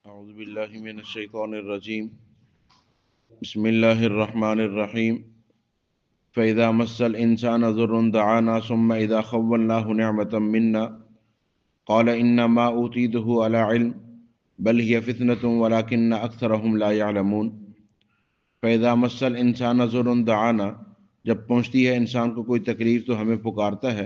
اعوذ باللہ من الشیطان الرجیم بسم اللہ الرحمن الرحیم فإذا مس الإنسان ضر دعانا ثم إذا خولناه نعمة منا قال إنما أوتيته على علم بل هي فتنة ولكن أكثرهم لا يعلمون فإذا مس الإنسان ضر دعانا جب پہنچتی ہے انسان کو کوئی تکلیف تو ہمیں پکارتا ہے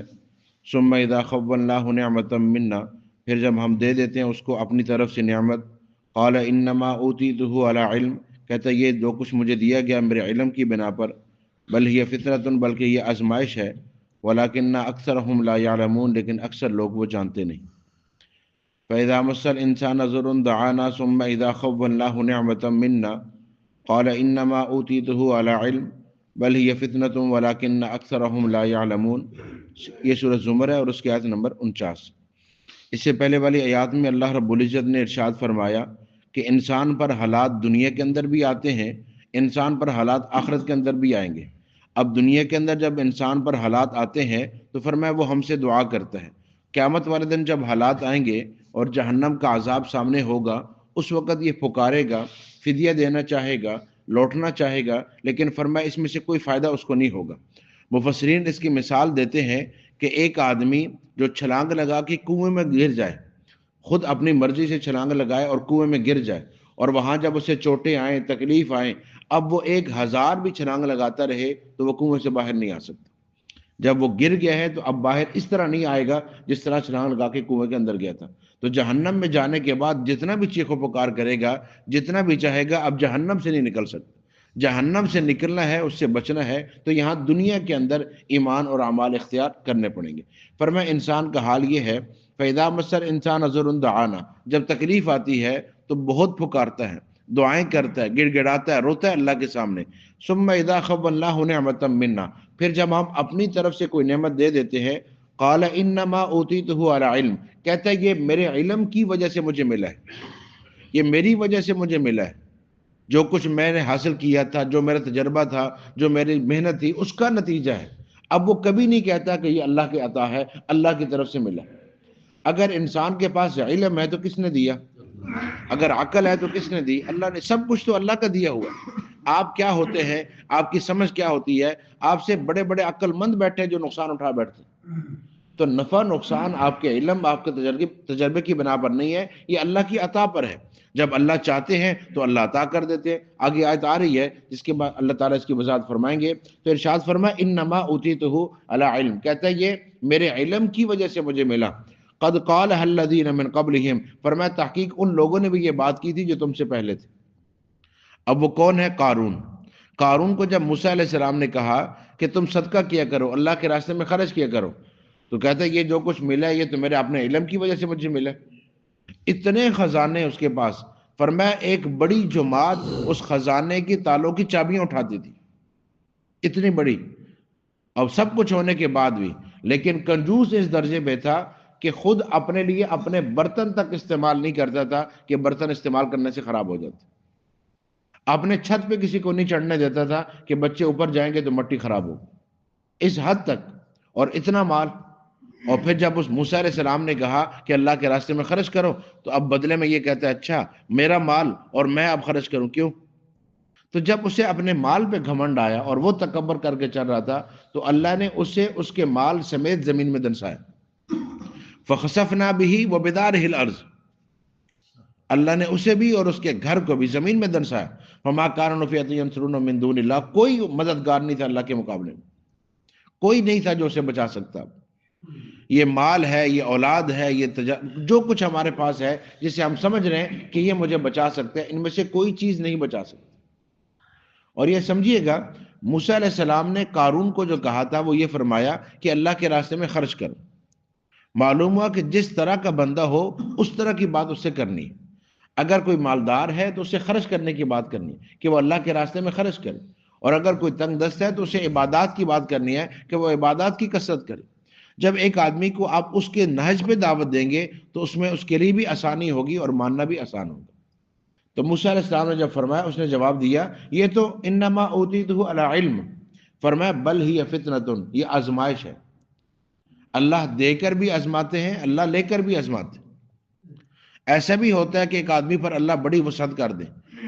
ثم إذا خولناه نعمة منا پھر جب ہم دے دیتے ہیں اس کو اپنی طرف سے نعمت قال انما اوتیتہ علی علم کہتا ہے یہ جو کچھ مجھے دیا گیا میرے علم کی بنا پر بل ہی فطرۃ بلکہ یہ آزمائش ہے ولکن اکثرهم لا يعلمون لیکن اکثر لوگ وہ جانتے نہیں فاذا مس الانسان ضر دعانا ثم اذا خولناه نعمة منا قال انما اوتیتہ علی علم بل ہی فتنۃ ولکن اکثرهم لا يعلمون۔ یہ سورۃ زمر ہے اور اس کی آیت نمبر 49۔ اس سے پہلے والی آیات میں اللہ رب العزت نے ارشاد فرمایا کہ انسان پر حالات دنیا کے اندر بھی آتے ہیں، انسان پر حالات آخرت کے اندر بھی آئیں گے۔ اب دنیا کے اندر جب انسان پر حالات آتے ہیں تو فرمایا وہ ہم سے دعا کرتا ہے۔ قیامت والے دن جب حالات آئیں گے اور جہنم کا عذاب سامنے ہوگا، اس وقت یہ پکارے گا، فدیہ دینا چاہے گا، لوٹنا چاہے گا، لیکن فرمایا اس میں سے کوئی فائدہ اس کو نہیں ہوگا۔ مفسرین اس کی مثال دیتے ہیں کہ ایک آدمی جو چھلانگ لگا کے کنویں میں گر جائے، خود اپنی مرضی سے چھلانگ لگائے اور کنویں میں گر جائے، اور وہاں جب اسے چوٹیں آئیں، تکلیف آئیں، اب وہ 1000 بھی چھلانگ لگاتا رہے تو وہ کنویں سے باہر نہیں آ سکتا۔ جب وہ گر گیا ہے تو اب باہر اس طرح نہیں آئے گا جس طرح چھلانگ لگا کے کنویں کے اندر گیا تھا۔ تو جہنم میں جانے کے بعد جتنا بھی چیخ و پکار کرے گا، جتنا بھی چاہے گا، اب جہنم سے نہیں نکل سکتا۔ جہنم سے نکلنا ہے، اس سے بچنا ہے تو یہاں دنیا کے اندر ایمان اور اعمال اختیار کرنے پڑیں گے۔ فرمایا انسان کا حال یہ ہے فَإِذَا مَسَّ الْإِنسَانَ ضُرٌّ دَعَانَا، جب تکلیف آتی ہے تو بہت پکارتا ہے، دعائیں کرتا ہے، گڑ گڑاتا ہے، روتا ہے اللہ کے سامنے۔ ثُمَّ إِذَا خَوَّلْنَاهُ نِعْمَةً مِنَّا، پھر جب ہم اپنی طرف سے کوئی نعمت دے دیتے ہیں، قَالَ إِنَّمَا أُوتِيتُهُ عَلَى عِلْمٍ، کہتا ہے یہ میرے علم کی وجہ سے مجھے ملا ہے، یہ میری وجہ سے مجھے ملا ہے۔ جو کچھ میں نے حاصل کیا تھا، جو میرا تجربہ تھا، جو میری محنت تھی، اس کا نتیجہ ہے۔ اب وہ کبھی نہیں کہتا کہ یہ اللہ کی عطا ہے، اللہ کی طرف سے ملا۔ اگر انسان کے پاس علم ہے تو کس نے دیا؟ اگر عقل ہے تو کس نے دی؟ اللہ نے۔ سب کچھ تو اللہ کا دیا ہوا ہے۔ آپ کیا ہوتے ہیں، آپ کی سمجھ کیا ہوتی ہے؟ آپ سے بڑے بڑے عقل مند بیٹھے جو نقصان اٹھا بیٹھتے ہیں۔ تو نفع نقصان آپ کے علم، آپ کے تجربے کی بنا پر نہیں ہے، یہ اللہ کی عطا پر ہے۔ جب اللہ چاہتے ہیں تو اللہ عطا کر دیتے ہیں۔ آگے آیت آ رہی ہے جس کے بعد اللہ تعالیٰ اس کی وضاحت فرمائیں گے۔ تو ارشاد فرمایا انما اوتیتہ علی علم، کہتا ہے یہ میرے علم کی وجہ سے مجھے ملا۔ قد قالها الذین من قبلہم، فرمایا تحقیق ان لوگوں نے بھی یہ بات کی تھی جو تم سے پہلے تھے۔ اب وہ کون ہے؟ قارون۔ قارون کو جب موسیٰ علیہ السلام نے کہا کہ تم صدقہ کیا کرو، اللہ کے راستے میں خرچ کیا کرو، تو کہتا ہے یہ جو کچھ ملا ہے یہ تو میرے اپنے علم کی وجہ سے مجھے ملا۔ اتنے خزانے اس کے پاس، فرمایا ایک بڑی جماعت اس خزانے کی تالوں کی چابیاں اٹھاتی تھی، اتنی بڑی، اور سب کچھ ہونے کے بعد بھی۔ لیکن کنجوس اس درجے پہ تھا کہ خود اپنے لیے اپنے برتن تک استعمال نہیں کرتا تھا کہ برتن استعمال کرنے سے خراب ہو جاتے۔ اپنے چھت پہ کسی کو نہیں چڑھنے دیتا تھا کہ بچے اوپر جائیں گے تو مٹی خراب ہو، اس حد تک، اور اتنا مال۔ اور پھر جب اس موسیٰ علیہ السلام نے کہا کہ اللہ کے راستے میں خرچ کرو، تو اب بدلے میں یہ کہتا ہے اچھا میرا مال اور میں اب خرچ کروں، کیوں؟ تو جب اسے اپنے مال پہ گھمنڈ آیا اور وہ تکبر کر کے چل رہا تھا، تو اللہ نے اسے اس کے مال سمیت زمین میں دنسایا۔ فَخَسَفْنَا بِهِ وَبِدَارِهِ الْأَرْضِ، اللہ نے اسے بھی اور اس کے گھر کو بھی زمین میں دنسایا۔ فَمَا كَانَ فِئَةٌ يَنْصُرُونَ مِن دُونِ اللَّهِ، کوئی مددگار نہیں تھا اللہ کے مقابلے میں، کوئی نہیں تھا جو اسے بچا سکتا۔ یہ مال ہے، یہ اولاد ہے، یہ جو کچھ ہمارے پاس ہے جسے ہم سمجھ رہے ہیں کہ یہ مجھے بچا سکتے ہیں، ان میں سے کوئی چیز نہیں بچا سکتی۔ اور یہ سمجھیے گا موسیٰ علیہ السلام نے قارون کو جو کہا تھا وہ یہ فرمایا کہ اللہ کے راستے میں خرچ کرو۔ معلوم ہوا کہ جس طرح کا بندہ ہو اس طرح کی بات اس سے کرنی ہے۔ اگر کوئی مالدار ہے تو اسے خرچ کرنے کی بات کرنی ہے کہ وہ اللہ کے راستے میں خرچ کرے، اور اگر کوئی تنگ دست ہے تو اسے عبادات کی بات کرنی ہے کہ وہ عبادات کی کثرت کرے۔ جب ایک آدمی کو آپ اس کے نہج پہ دعوت دیں گے تو اس میں اس کے لیے بھی آسانی ہوگی اور ماننا بھی آسان ہوگا۔ تو موسیٰ علیہ السلام نے جب فرمایا، اس نے جواب دیا یہ تو انما اوتیتہ علی علم، فرمایا بل ہی فتنۃ، یہ آزمائش ہے۔ اللہ دے کر بھی آزماتے ہیں، اللہ لے کر بھی آزماتے ہیں۔ ایسا بھی ہوتا ہے کہ ایک آدمی پر اللہ بڑی وسعت کر دے،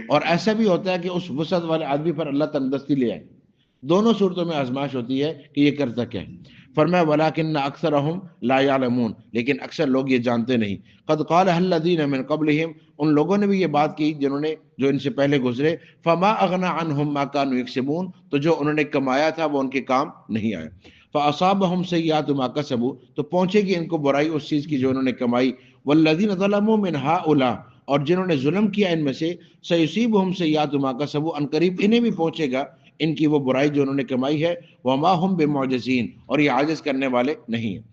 اور ایسا بھی ہوتا ہے کہ اس وسعت والے آدمی پر اللہ تنگدستی لے آئے۔ دونوں صورتوں میں آزمائش ہوتی ہے کہ یہ کرتا کیا ہے۔ فرمایا وَلَٰكِنَّ أَكْثَرَهُمْ لَا يَعْلَمُونَ، لیکن اکثر لوگ یہ جانتے نہیں۔ قَدْ قَالَ الَّذِينَ مِن قَبْلِهِمْ، ان لوگوں نے بھی یہ بات کی جنہوں نے جو ان سے پہلے گزرے، فَمَا أَغْنَىٰ عَنْهُمْ مَا كَانُوا يَكْسِبُونَ، تو جو انہوں نے کمایا تھا وہ ان کے کام نہیں آیا۔ فَأَصَابَهُمْ سَيِّئَاتُ مَا كَسَبُوا، تو پہنچے گی ان کو برائی اس چیز کی جو انہوں نے کمائی۔ وَالَّذِينَ ظَلَمُوا مِنْ هَٰؤُلَاءِ، اور جنہوں نے ظلم کیا ان میں سے، سَيُصِيبُهُمْ سَيِّئَاتُ مَا كَسَبُوا، ان قریب انہیں بھی پہنچے گا ان کی وہ برائی جو انہوں نے کمائی ہے۔ وَمَا هُمْ بِمُعْجِزِينَ، اور یہ عاجز کرنے والے نہیں ہیں۔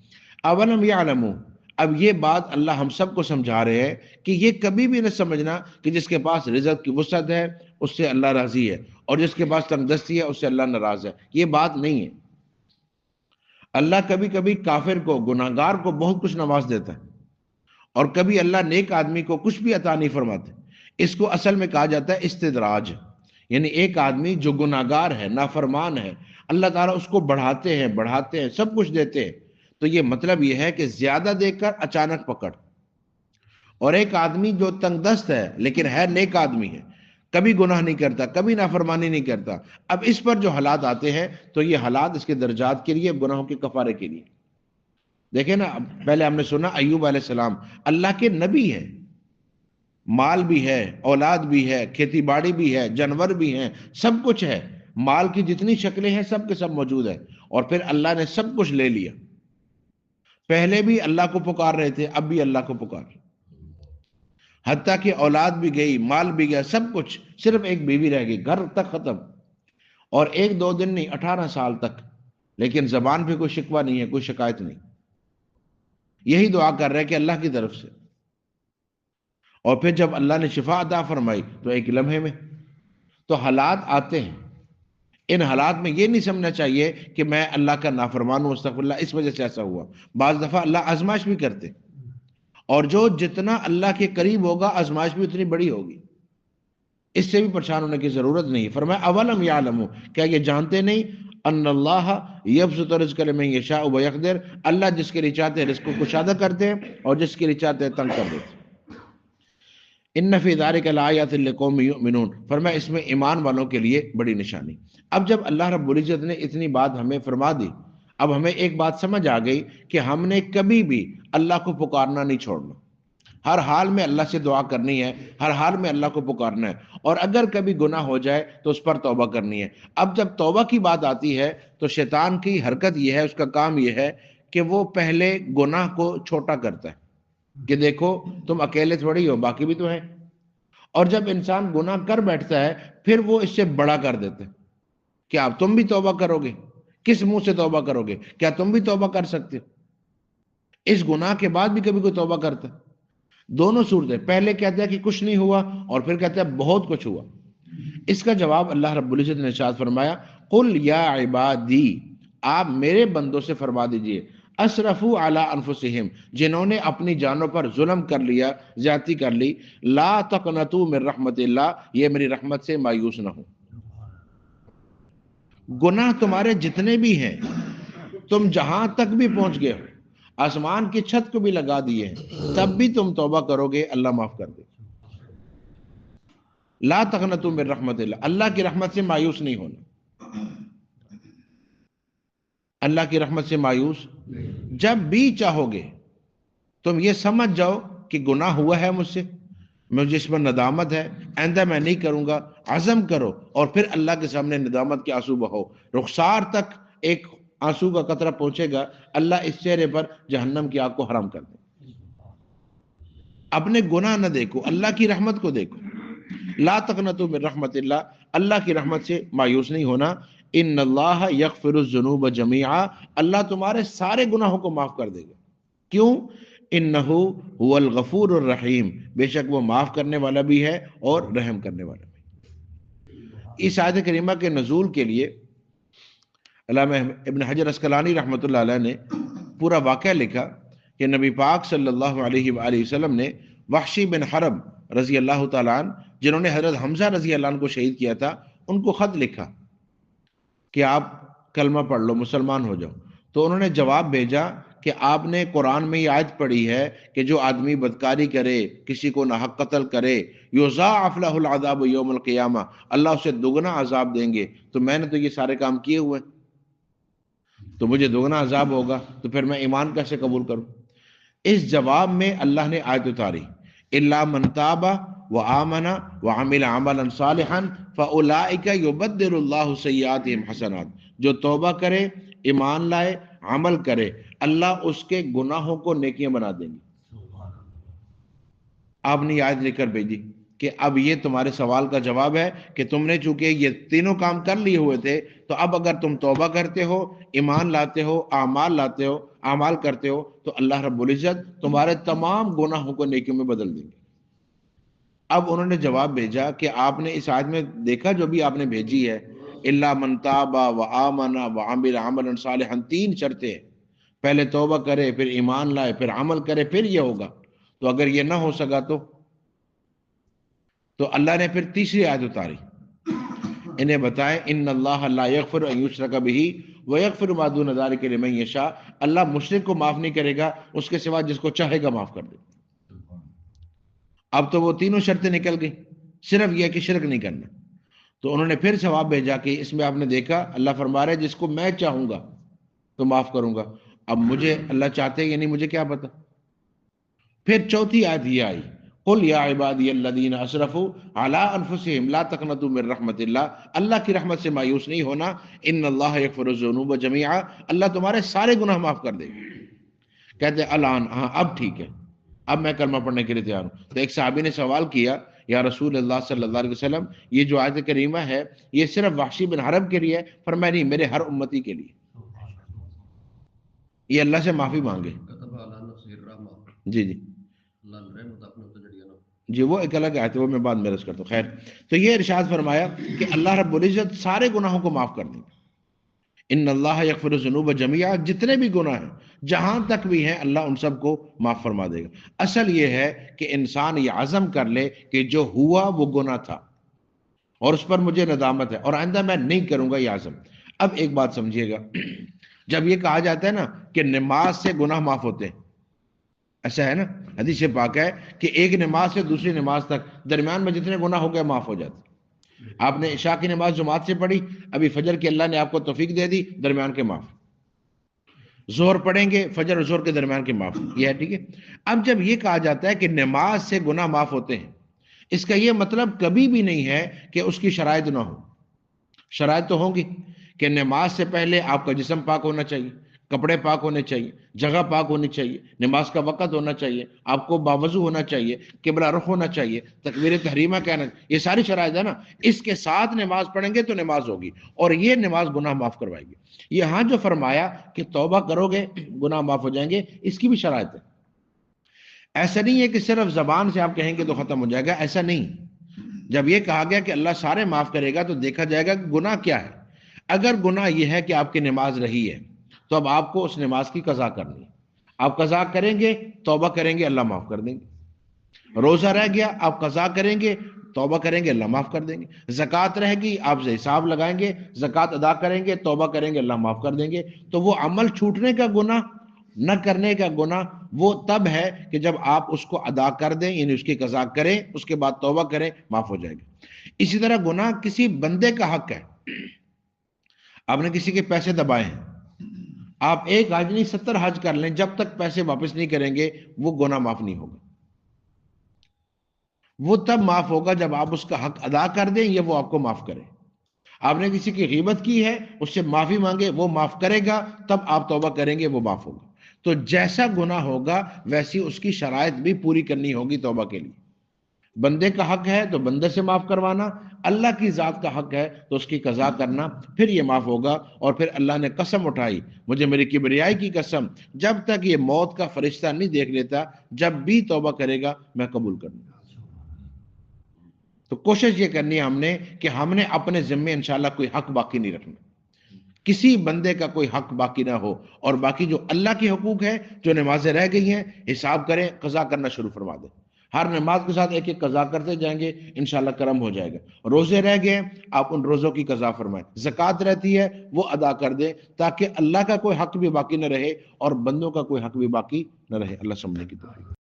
اولم یعلموا، اب یہ بات اللہ ہم سب کو سمجھا رہے ہیں کہ یہ کبھی بھی نہ سمجھنا کہ جس کے پاس رزق کی وسعت ہے اس سے اللہ راضی ہے، اور جس کے پاس تنگدستی ہے اس سے اللہ ناراض ہے، یہ بات نہیں ہے۔ اللہ کبھی کبھی کافر کو، گناہگار کو بہت کچھ نواز دیتا ہے، اور کبھی اللہ نیک آدمی کو کچھ بھی عطا نہیں فرماتے۔ اس کو اصل میں کہا جاتا ہے استدراج، یعنی ایک آدمی جو گناہگار ہے، نافرمان ہے، اللہ تعالیٰ اس کو بڑھاتے ہیں سب کچھ دیتے ہیں، تو یہ مطلب یہ ہے کہ زیادہ دے کر اچانک پکڑ۔ اور ایک آدمی جو تنگ دست ہے لیکن ہے نیک آدمی ہے، کبھی گناہ نہیں کرتا، کبھی نافرمانی نہیں کرتا، اب اس پر جو حالات آتے ہیں تو یہ حالات اس کے درجات کے لیے، گناہوں کے کفارے کے لیے۔ دیکھیں نا، پہلے ہم نے سنا ایوب علیہ السلام اللہ کے نبی ہے، مال بھی ہے، اولاد بھی ہے، کھیتی باڑی بھی ہے، جانور بھی ہیں، سب کچھ ہے، مال کی جتنی شکلیں ہیں سب کے سب موجود ہے، اور پھر اللہ نے سب کچھ لے لیا۔ پہلے بھی اللہ کو پکار رہے تھے، اب بھی اللہ کو پکار، حتیٰ کہ اولاد بھی گئی، مال بھی گیا، سب کچھ، صرف ایک بیوی رہ گئی، گھر تک ختم، اور ایک دو دن نہیں، 18 سال تک، لیکن زبان پہ کوئی شکوہ نہیں ہے، کوئی شکایت نہیں۔ یہی دعا کر رہے کہ اللہ کی طرف سے، اور پھر جب اللہ نے شفا عطا فرمائی تو ایک لمحے میں۔ تو حالات آتے ہیں، ان حالات میں یہ نہیں سمجھنا چاہیے کہ میں اللہ کا نافرمان ہوں، استغفر اللہ، اس وجہ سے ایسا ہوا۔ بعض دفعہ اللہ آزمائش بھی کرتے، اور جو جتنا اللہ کے قریب ہوگا آزمائش بھی اتنی بڑی ہوگی، اس سے بھی پریشان ہونے کی ضرورت نہیں۔ فرمایا اولم یعلموا، کیا یہ جانتے نہیں، ان اللہ یبسط الرزق لمن یشاء ویقدر، اللہ جس کے لیے چاہتے ہیں رزق کو کشادہ کرتے ہیں، اور جس کے لیے چاہتے ہیں تنگ کر دیتے ہیں۔ ان فی ذلک لآیات لقوم یؤمنون، فرمایا اس میں ایمان والوں کے لیے بڑی نشانی۔ اب جب اللہ رب العزت نے اتنی بات ہمیں فرما دی، اب ہمیں ایک بات سمجھ آ گئی کہ ہم نے کبھی بھی اللہ کو پکارنا نہیں چھوڑنا، ہر حال میں اللہ سے دعا کرنی ہے، ہر حال میں اللہ کو پکارنا ہے، اور اگر کبھی گناہ ہو جائے تو اس پر توبہ کرنی ہے۔ اب جب توبہ کی بات آتی ہے تو شیطان کی حرکت یہ ہے، اس کا کام یہ ہے کہ وہ پہلے گناہ کو چھوٹا کرتا ہے کہ دیکھو تم اکیلے تھوڑی ہو، باقی بھی تو ہیں، اور جب انسان گناہ کر بیٹھتا ہے پھر وہ اس سے بڑا کر دیتے ہیں کہ اب تم بھی توبہ کرو گے، کس منہ سے توبہ کرو گے، کیا تم بھی توبہ کر سکتے ہو؟ اس گناہ کے بعد بھی کبھی کوئی توبہ کرتا ہے؟ دونوں صورتیں، پہلے کہتا ہے کہ کچھ نہیں ہوا، اور پھر کہتا ہے بہت کچھ ہوا۔ اس کا جواب اللہ رب العزت نے ارشاد فرمایا، قل یا عبادی، آپ میرے بندوں سے فرما دیجئے، اسرفوا علی انفسہم، جنہوں نے اپنی جانوں پر ظلم کر لیا، زیادتی کر لی، لا تقنطوا من رحمت اللہ، یہ میری رحمت سے مایوس نہ ہو۔ گناہ تمہارے جتنے بھی ہیں، تم جہاں تک بھی پہنچ گئے ہو، آسمان کی چھت کو بھی لگا دیے ہیں، تب بھی تم توبہ کرو گے اللہ معاف کر دے۔ لا تقنطوا من رحمت اللہ، اللہ کی رحمت سے مایوس نہیں ہونا، اللہ کی رحمت سے مایوس جب بھی چاہو گے تم یہ سمجھ جاؤ کہ گناہ ہوا ہے مجھ سے، مجھے اس پر ندامت ہے، آئندہ میں نہیں کروں گا، عزم کرو، اور پھر اللہ کے سامنے ندامت کے آنسو بہو، رخسار تک ایک آنسو کا قطرہ پہنچے گا، اللہ اس چہرے پر جہنم کی آگ کو حرام کر دے۔ اپنے گناہ نہ دیکھو، اللہ کی رحمت کو دیکھو۔ لا تقنطوا من رحمت اللہ، اللہ کی رحمت سے مایوس نہیں ہونا۔ ان اللہ یغفر الذنوب جميعا، اللہ تمہارے سارے گناہوں کو معاف کر دے گا۔ کیوں؟ انہ هو الغفور الرحیم، بے شک وہ معاف کرنے والا بھی ہے اور رحم کرنے والا بھی۔ اس آیت کریمہ کے نزول کے لیے علامہ ابن حجر اسقلانی رحمۃ اللہ علیہ نے پورا واقعہ لکھا کہ نبی پاک صلی اللہ علیہ وآلہ وسلم نے وحشی بن حرب رضی اللہ تعالیٰ عنہ، جنہوں نے حضرت حمزہ رضی اللہ عنہ کو شہید کیا تھا، ان کو خط لکھا کہ آپ کلمہ پڑھ لو، مسلمان ہو جاؤ، تو انہوں نے جواب بھیجا کہ آپ نے قرآن میں یہ آیت پڑھی ہے کہ جو آدمی بدکاری کرے، کسی کو ناحق قتل کرے، یضاعف لہ العذاب یوم القیامہ، اللہ اسے دگنا عذاب دیں گے، تو میں نے تو یہ سارے کام کیے ہوئے تو مجھے دگنا عذاب ہوگا، تو پھر میں ایمان کیسے قبول کروں؟ اس جواب میں اللہ نے آیت اتاری، الا من تاب وآمن وعمل عملا صالحا فاولئک یبدل اللہ سیئاتہم حسنات، جو توبہ کرے، ایمان لائے، عمل کرے، اللہ اس کے گناہوں کو نیکیاں بنا دیں گے۔ آپ نے یہ آیت لے کر بھیجی کہ اب یہ تمہارے سوال کا جواب ہے کہ تم نے چونکہ یہ تینوں کام کر لیے ہوئے تھے، تو اب اگر تم توبہ کرتے ہو، ایمان لاتے ہو، اعمال کرتے ہو، تو اللہ رب العزت تمہارے تمام گناہوں کو نیکیوں میں بدل دیں گے۔ اب انہوں نے جواب بھیجا کہ آپ نے اس آیت میں دیکھا جو بھی آپ نے بھیجی ہے، الا من تاب وآمن وعمل عملا صالحا، 3 شرطیں ہیں، پہلے توبہ کرے، پھر ایمان لائے، پھر عمل کرے، پھر یہ ہوگا۔ تو اگر یہ نہ ہو سکا تو اللہ نے پھر تیسری آیت اتاری، انہیں بتائیں ان اللہ لا یغفر ان یشرک بہ ویغفر ما دون ذلک لمن یشاء، اللہ مشرک کو معاف نہیں کرے گا، اس کے سوا جس کو چاہے گا معاف کر دے۔ اب تو وہ تینوں شرطیں نکل گئی، صرف یہ کہ شرک نہیں کرنا۔ تو انہوں نے پھر جواب بھیجا کہ اس میں آپ نے دیکھا اللہ فرما رہا ہے جس کو میں چاہوں گا تو معاف کروں گا، اب مجھے اللہ چاہتے یا نہیں مجھے کیا پتا۔ پھر چوتھی آیت یہ آئی، قل یا عبادی الذین اسرفوا علی انفسہم لا تقنطوا من رحمت اللہ، اللہ کی رحمت سے مایوس نہیں ہونا، ان اللہ یغفر الذنوب جميعا، اللہ تمہارے سارے گناہ معاف کر دے گا۔ کہتے ہیں الان، ہاں اب ٹھیک ہے، اب میں کلمہ پڑھنے کے لیے تیار ہوں۔ تو ایک صحابی نے سوال کیا، یا رسول اللہ صلی اللہ علیہ وسلم یہ جو آیت کریمہ ہے یہ صرف وحشی بن حرب کے لیے ہے؟ فرمایا نہیں، میرے ہر امتی کے لیے، یہ اللہ سے معافی مانگے۔ جی جی جی، وہ ایک الگ آیت ہے، وہ میں بعد میں عرض کرتا ہوں۔ خیر، تو یہ ارشاد فرمایا کہ اللہ رب العزت سارے گناہوں کو معاف کر دیں گے۔ ان اللہ یغفر الذنوب جميعا، جتنے بھی گناہ ہیں جہاں تک بھی ہیں اللہ ان سب کو معاف فرما دے گا۔ اصل یہ ہے کہ انسان یہ عزم کر لے کہ جو ہوا وہ گناہ تھا اور اس پر مجھے ندامت ہے اور آئندہ میں نہیں کروں گا، یہ عزم۔ اب ایک بات سمجھیے گا، جب یہ کہا جاتا ہے نا کہ نماز سے گناہ معاف ہوتے ہیں، ایسا ہے نا، حدیث پاک ہے کہ ایک نماز سے دوسری نماز تک درمیان میں جتنے گناہ ہو گئے معاف ہو جاتے۔ آپ نے عشاء کی نماز جماعت سے پڑھی، ابھی فجر کی اللہ نے آپ کو توفیق دے دی، درمیان کے معاف۔ ظہر پڑھیں گے، فجر اور ظہر کے درمیان کے معاف، یہ ہے، ٹھیک ہے۔ اب جب یہ کہا جاتا ہے کہ نماز سے گناہ معاف ہوتے ہیں، اس کا یہ مطلب کبھی بھی نہیں ہے کہ اس کی شرائط نہ ہو۔ شرائط تو ہوں گی کہ نماز سے پہلے آپ کا جسم پاک ہونا چاہیے، کپڑے پاک ہونے چاہیے، جگہ پاک ہونی چاہیے، نماز کا وقت ہونا چاہیے، آپ کو باوضو ہونا چاہیے، قبلہ رخ ہونا چاہیے، تکبیر تحریمہ کہنا، یہ ساری شرائط ہے نا۔ اس کے ساتھ نماز پڑھیں گے تو نماز ہوگی اور یہ نماز گناہ معاف کروائے گی۔ یہاں جو فرمایا کہ توبہ کرو گے گناہ معاف ہو جائیں گے، اس کی بھی شرائط ہے۔ ایسا نہیں ہے کہ صرف زبان سے آپ کہیں گے تو ختم ہو جائے گا، ایسا نہیں۔ جب یہ کہا گیا کہ اللہ سارے معاف کرے گا تو دیکھا جائے گا کہ گناہ کیا ہے۔ اگر گناہ یہ ہے کہ آپ کی نماز رہی ہے تو اب آپ کو اس نماز کی قضا کرنی ہے، آپ قضا کریں گے، توبہ کریں گے، اللہ معاف کر دیں گے۔ روزہ رہ گیا، آپ قضا کریں گے، توبہ کریں گے، اللہ معاف کر دیں گے۔ زکوٰۃ رہ گئی، آپ سے حساب لگائیں گے، زکوٰۃ ادا کریں گے، توبہ کریں گے، اللہ معاف کر دیں گے۔ تو وہ عمل چھوٹنے کا گناہ، نہ کرنے کا گناہ، وہ تب ہے کہ جب آپ اس کو ادا کر دیں، یعنی اس کی قضا کریں، اس کے بعد توبہ کریں، معاف ہو جائے گا۔ اسی طرح گناہ کسی بندے کا حق ہے، آپ نے کسی کے پیسے دبائے ہیں، آپ ایک حج نہیں 70 حج کر لیں، جب تک پیسے واپس نہیں کریں گے وہ گناہ معاف نہیں ہوگا۔ وہ تب معاف ہوگا جب آپ اس کا حق ادا کر دیں یا وہ آپ کو معاف کرے۔ آپ نے کسی کی غیبت کی ہے، اس سے معافی مانگے، وہ معاف کرے گا، تب آپ توبہ کریں گے، وہ معاف ہوگا۔ تو جیسا گناہ ہوگا ویسی اس کی شرائط بھی پوری کرنی ہوگی توبہ کے لیے۔ بندے کا حق ہے تو بندے سے معاف کروانا، اللہ کی ذات کا حق ہے تو اس کی قضا کرنا، پھر یہ معاف ہوگا۔ اور پھر اللہ نے قسم اٹھائی، مجھے میری کبریائی کی قسم، جب تک یہ موت کا فرشتہ نہیں دیکھ لیتا، جب بھی توبہ کرے گا میں قبول کروں گا۔ تو کوشش یہ کرنی ہے ہم نے کہ ہم نے اپنے ذمے انشاءاللہ کوئی حق باقی نہیں رکھنا، کسی بندے کا کوئی حق باقی نہ ہو، اور باقی جو اللہ کے حقوق ہے، جو نمازیں رہ گئی ہیں، حساب کریں، قضا کرنا شروع فرما دیں۔ ہر نماز کے ساتھ ایک ایک قضا کرتے جائیں گے، انشاءاللہ کرم ہو جائے گا۔ روزے رہ گئے، آپ ان روزوں کی قضا فرمائیں۔ زکوٰۃ رہتی ہے، وہ ادا کر دیں، تاکہ اللہ کا کوئی حق بھی باقی نہ رہے اور بندوں کا کوئی حق بھی باقی نہ رہے۔ اللہ سمجھنے کی توفیق۔